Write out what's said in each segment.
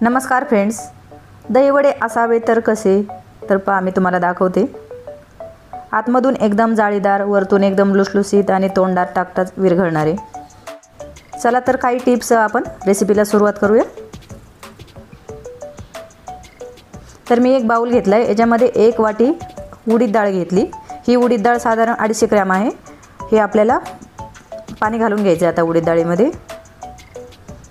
नमस्कार फ्रेंड्स, दहीवडे असावे तर कसे? तर पहा मी तुम्हाला दाखवते। आतमधून एकदम जाळीदार, वरतून एकदम लुसलुसीत आणि तोंडात टाकताच विरघळणारे। चला तर काही टिप्स आपण रेसिपीला सुरुवात करूया। तर मी एक बाउल घेतलाय, याच्यामध्ये 1 वाटी उडीद डाळ घेतली। ही उडीद डाळ साधारण 250 ग्रॅम आहे। हे आपल्याला पाणी घालून घ्यायचे। आता उडीद डाळीमध्ये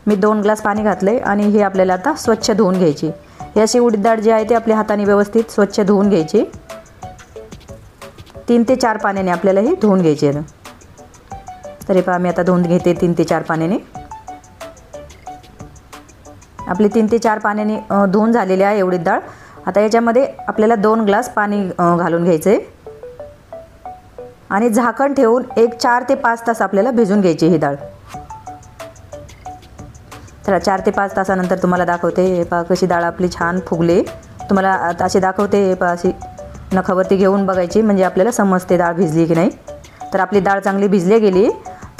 मी 2 ग्लास पाणी घातले आणि हे आपल्याला आता स्वच्छ धुवून घ्यायची। ही अशी उडीद डाळ जी आहे ती आपल्या हाताने व्यवस्थित स्वच्छ धुवून घ्यायची। 3 ते 4 पाण्याने आपल्याला ही धुवून घ्यायची आहे। तरी पहा मी आता धुवून घेते 3 ते 4 पाण्याने। आपली 3 ते 4 पाण्याने धुवून झालेली आहे उडीद डाळ। आता याच्यामध्ये आपल्याला 2 ग्लास पाणी घालून घ्यायचे आणि झाकण ठेवून एक 4 ते 5 तास आपल्याला भिजून घ्यायची ही डाळ। तर 4 ते 5 तासानंतर तुम्हाला दाखवते। हे पहा कशी डाळ आपली छान फुगली। तुम्हाला अशी दाखवते। हे पहा अशी नखावरती घेऊन बघायची, म्हणजे आपल्याला समजते डाळ भिजली की नाही। तर आपली डाळ चांगली भिजली गेली।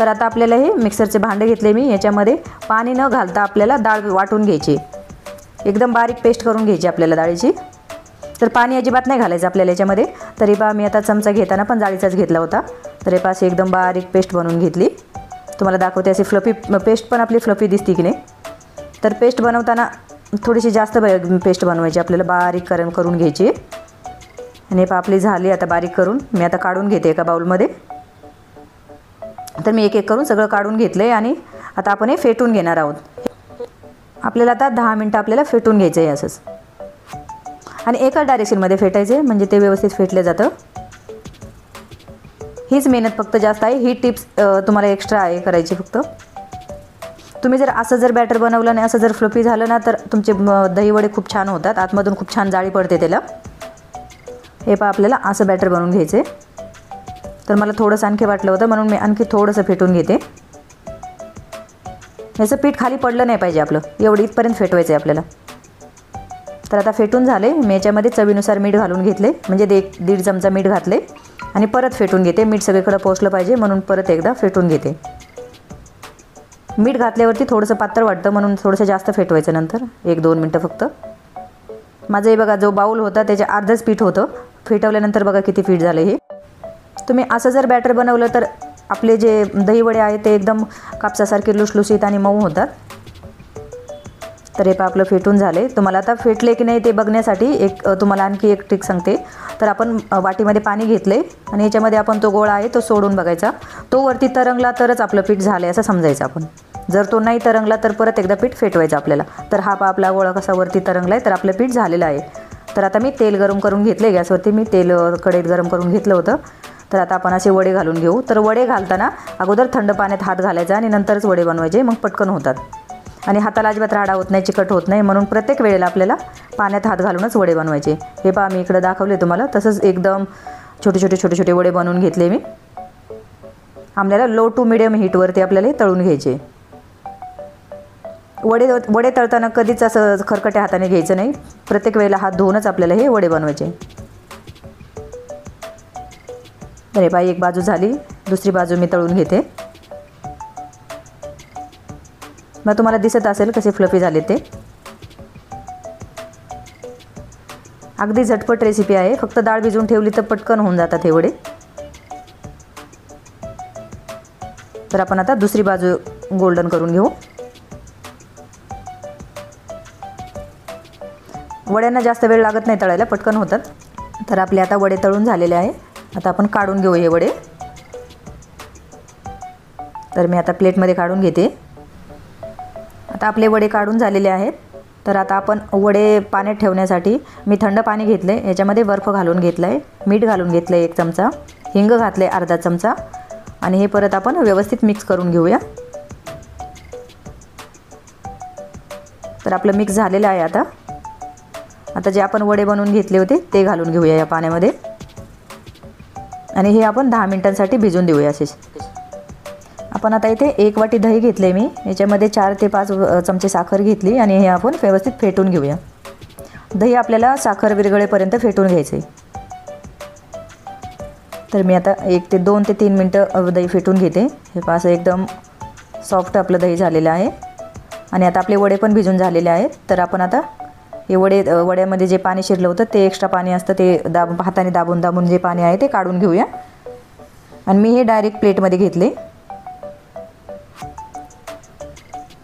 तर आता आपल्याला हे मिक्सरचे भांडे घेतले मी, याच्यामध्ये पाणी न घालता आपल्याला डाळ वाटून घ्यायची। एकदम बारीक पेस्ट करून घ्यायची आपल्याला डाळीची। तर पाणी अजिबात नाही घालायचं आपल्याला याच्यामध्ये। तरी पहा मी आता चमचा घेताना पण जाळीचाच घेतला होता। तर हे पहा अशी एकदम बारीक पेस्ट बनवून घेतली। तुम्हाला दाखवते अशी फ्लफी पेस्ट पण आपली फ्लफी दिसते की नाही। तर पेस्ट बनवताना थोडीशी जास्त पेस्ट बनवायची आपल्याला, बारीक करून घ्यायची। आणि पहा आपली झाली आता बारीक करून। मी आता काढून घेते एका बाउलमध्ये। तर मी एक एक करून सगळं काढून घेतलं आहे आणि आता आपण हे फेटून घेणार आहोत। आपल्याला आता 10 मिनटं आपल्याला फेटून घ्यायचं आहे असंच, आणि एका डायरेक्शनमध्ये फेटायचे, म्हणजे ते व्यवस्थित फेटलं जातं। हीच मेहनत फक्त जास्त आहे। ही टिप्स तुम्हाला एक्स्ट्रा आहे करायची फक्त। तुम्ही जर असं जर बॅटर बनवलं नाही, असं जर फ्लफी झालं ना, तर तुमचे दहीवडे खूप छान होतात। आतमधून खूप छान जाळी पडते त्याला। हे पहा आपल्याला असं बॅटर बनवून घ्यायचे। तर मला थोडंसं आणखी वाटलं होतं, म्हणून मी आणखी थोडंसं फेटून घेते। याचं पीठ खाली पडलं नाही पाहिजे आपलं, एवढं इथपर्यंत फेटवायचं आहे आपल्याला। तर आता फेटून झाले। मी याच्यामध्ये चवीनुसार मीठ घालून घेतले, म्हणजे 1.5 चमचा मीठ घातले आणि परत फेटून घेते। मीठ सगळीकडे पोचलं पाहिजे म्हणून परत एकदा फेटून घेते। मीठ घातल्यावरती थोडंसं पातळ वाटतं, म्हणून थोडंसं जास्त फेटवायचं नंतर 1-2 मिनटं फक्त। माझं हे बघा, जो बाउल होता त्याच्या अर्धच पीठ होतं। फेटवल्यानंतर बघा किती पीठ झालं हे। तुम्ही असं जर बॅटर बनवलं तर आपले जे दहीवडे आहेत ते एकदम कापसासारखे लुसलुसीत आणि मऊ होतात। तर हे पहा आपलं फेटून झाले। तुम्हाला आता फेटले की नाही ते बघण्यासाठी तुम्हाला आणखी एक ट्रिक सांगते। तर आपण वाटीमध्ये पाणी घेतले आणि याच्यामध्ये आपण तो गोळा आहे तो सोडून बघायचा। तो वरती तरंगला तरच आपलं पीठ झालं असं समजायचं आपण। जर तो नाही तरंगला तर परत एकदा पीठ फेटवायचं आपल्याला। तर हा पहा आपला गोळा कसा वरती तरंगला आहे, तर आपलं पीठ झालेलं आहे। तर आता मी तेल गरम करून घेतले गॅसवरती। मी तेल कढईत गरम करून घेतलं होतं। तर आता आपण असे वडे घालून घेऊ। तर वडे घालताना अगोदर थंड पाण्यात हात घालायचा आणि नंतरच वडे बनवायचे, मग पटकन होतात आणि हाताला अजिबात राडा होत नाही, चिकट होत नाही। म्हणून प्रत्येक वेळेला आपल्याला पाण्यात हात घालूनच वडे बनवायचे। हे पहा मी इकडे दाखवले तुम्हाला, तसंच एकदम छोटे छोटे वडे बनवून घेतले मी। आपल्याला लो टू मिडियम हीटवरती आपल्याला हे तळून घ्यायचे। वडे तळताना कधीच असं खरकट्या हाताने घ्यायचं नाही। प्रत्येक वेळेला हात धुवूनच आपल्याला हे वडे बनवायचे। तर हे पहा एक बाजू झाली, दुसरी बाजू मी तळून घेते। मग तुम्हाला दिसत असेल कसे फ्लफी झाले ते। अगदी झटपट रेसिपी आहे, फक्त डाळ भिजवून ठेवली तर पटकन होऊन जातात हे वडे। तर आपण आता दुसरी बाजू गोल्डन करून घेऊ। वड्यांना जास्त वेळ लागत नाही तळायला, पटकन होतात। तर आपले आता वडे तळून झालेले आहे। आता आपण काढून घेऊ हे वडे। तर मी आता प्लेटमध्ये काढून घेते। आता आपले वडे काढून झालेले आहेत। तर आता आपण वडे पाण्यात ठेवण्यासाठी मी थंड पाणी घेतले, याच्यामध्ये बर्फ घालून घेतला आहे, मीठ घालून घेतलं आहे 1 चमचा, हिंग घातले अर्धा चमचा, आणि हे परत आपण व्यवस्थित मिक्स करून घेऊया। तर आपलं मिक्स झालेलं आहे। आता जे आपण वडे बनवून घेतले होते ते घालून घेऊया या पाण्यामध्ये, आणि हे आपण 10 मिनिटांसाठी भिजून देऊया असेच। आपण आता इथे 1 वाटी दही घेतले मी, याच्यामध्ये 4 ते 5 चमचे साखर घेतली आणि हे आपण व्यवस्थित फेटून घेऊया। दही आपल्याला साखर विरघळेपर्यंत फेटून घ्यायचे। तर मी आता 1 ते 2 ते 3 मिनटं दही फेटून घेते। हे पहा असं एकदम सॉफ्ट आपलं दही झालेलं आहे। आणि आता आपले वडे पण भिजून झालेले आहेत. तर आपण आता हे वड्यामध्ये जे पाणी शिरलं होतं ते एक्स्ट्रा पाणी असतं ते हाताने दाबून जे पाणी आहे ते काढून घेऊया. आणि मी हे डायरेक्ट प्लेटमध्ये घेतले.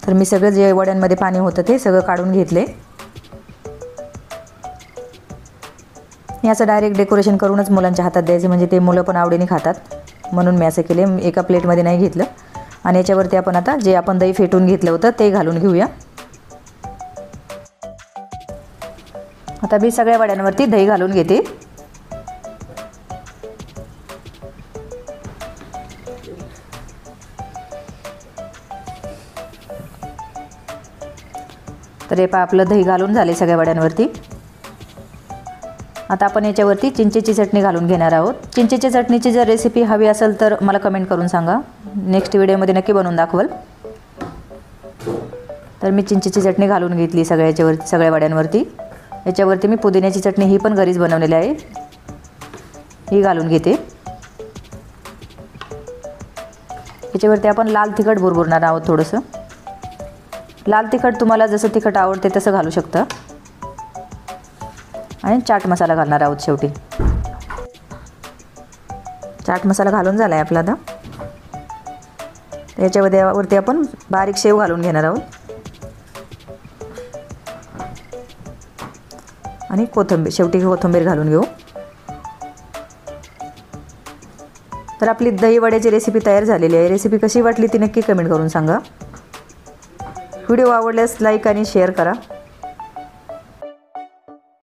तर मी सगळं जे वड्यांमध्ये पाणी होतं ते सगळं काढून घेतले. हे असं डायरेक्ट डेकोरेशन करूनच मुलांच्या हातात द्यायचे, म्हणजे ते मुलं पण आवडीने खातात, म्हणून मी असं केले. एका प्लेटमध्ये नाही घेतलं. आणि याच्यावरती आपण आता जे आपण दही फेटून घेतलं होतं ते घालून घेऊया. आता मी सगळ्या वड्यांवरती दही घालून घेते. तर हे पहा आपलं दही घालून झाले सगळ्या वड्यांवरती. आता आपण याच्यावरती चिंचेची चटणी घालून घेणार आहोत. चिंचेच्या चटणीची जर रेसिपी हवी असेल तर मला कमेंट करून सांगा, नेक्स्ट व्हिडिओमध्ये नक्की बनवून दाखवल. तर मी चिंचेची चटणी घालून घेतली सगळ्या वड्यांवरती. याच्यावरती मी पुदिन्याची चटणी ही पण घरीच बनवलेली आहे, ही घालून घेते. याच्यावरती आपण लाल तिखट भुरभुरणार आहोत. थोडंसं लाल तिखट तुम्हाला जसं तिखट आवडते तसं घालू शकता. आणि चाट मसाला घालणार आहोत शेवटी. चाट मसाला घालून झाला आहे आपला आता. याच्यावरती आपण बारीक शेव घालून घेणार आहोत. आणि शेवटी कोथिंबीर घालून घेऊ. तर आपली दही वड्याची रेसिपी तयार झालेली आहे. रेसिपी कशी वाटली ती नक्की कमेंट करून सांगा. व्हिडिओ आवडल्यास लाईक आणि शेअर करा.